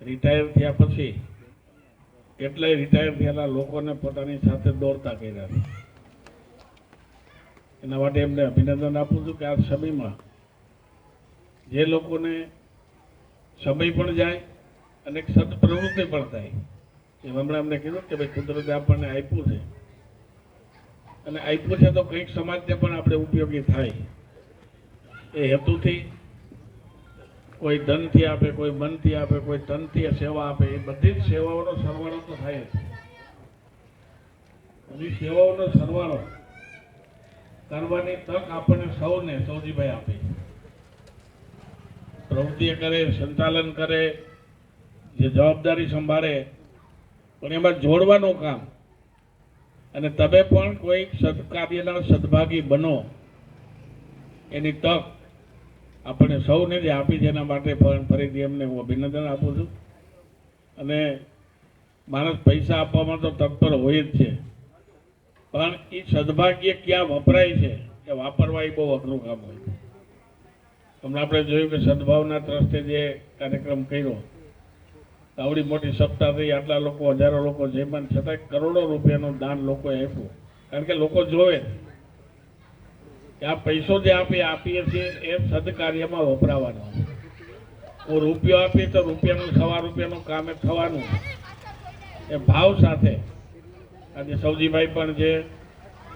Retire થયા પછી કેટલાય રિટાયર થયેલા લોકોને પોતાની સાથે દોડતા કર્યા છે. એના માટે એમને અભિનંદન આપું છું કે આ સમયમાં જે લોકોને સમય પણ જાય અને એક સદપ્રવૃત્તિ પણ થાય. એમ હમણાં અમને કીધું કે ભાઈ કુદરતે આપણને આપ્યું છે અને આપ્યું છે તો કંઈક સમાજને પણ આપણે ઉપયોગી થાય એ હેતુથી કોઈ ધનથી આપે, કોઈ મનથી આપે, કોઈ તનથી સેવા આપે, એ બધી જ સેવાઓનો સરવાળો તો થાય જ. બધી સેવાઓનો સરવાળો કરવાની તક આપણને સૌને સૌજીભાઈ આપે. પ્રવૃત્તિ કરે, સંચાલન કરે, જે જવાબદારી સંભાળે, પણ એમાં જોડવાનું કામ અને તમે પણ કોઈ સદકાર્યના સદભાગી બનો એની તક આપણે સૌને જે આપી છે એના માટે ફરીથી એમને હું અભિનંદન આપું છું. અને માણસ પૈસા આપવામાં તો તત્પર હોય જ છે, પણ એ સદભાગ્ય ક્યાં વપરાય છે એ વાપરવા એ બહુ અઘરું કામ હોય. હમણાં આપણે જોયું કે સદભાવના ટ્રસ્ટે જે કાર્યક્રમ કર્યો, આવડી મોટી સપ્તાહ થઈ, આટલા લોકો, હજારો લોકો જેમાં છતાં કરોડો રૂપિયાનું દાન લોકોએ આપ્યું. કારણ કે લોકો જોવે કે આ પૈસો જે આપીએ છીએ એ સદકાર્યમાં વપરાવાનો. હું રૂપિયો આપી તો રૂપિયાનું 1.25 રૂપિયાનું કામ એ થવાનું એ ભાવ સાથે. આજે સૌજીભાઈ પણ જે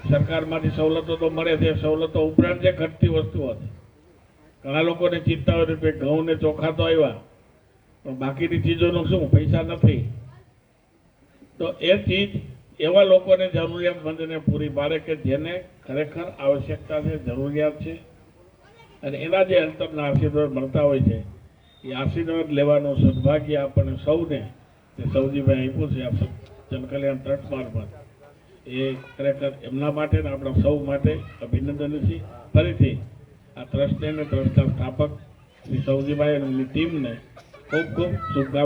સરકારમાંથી સવલતો તો મળે છે, સવલતો ઉપરાંત જે ઘટતી વસ્તુઓ હતી, ઘણા લોકોને ચિંતા હોય કે ઘઉં ને ચોખા તો આવ્યા પણ બાકીની ચીજોનું શું, પૈસા નથી. તો એ ચીજ એવા લોકોને જરૂરિયાતમંદને પૂરી પાડે કે જેને ખરેખર આવશ્યકતા છે, જરૂરિયાત છે, અને એના જે અંતરના આશીર્વાદ મળતા હોય છે એ આશીર્વાદ લેવાનું સદભાગ્ય આપણને સૌને જે સૌજીભાઈ આપ્યું છે આ જનકલ્યાણ ટ્રસ્ટ મારફત, એ ખરેખર એમના માટે ને આપણા સૌ માટે અભિનંદન છે. ફરીથી આ ટ્રસ્ટને અને ટ્રસ્ટના સ્થાપક શ્રી સૌજીભાઈ અને એમની ટીમને ખૂબ ખૂબ શુભકામનાઓ.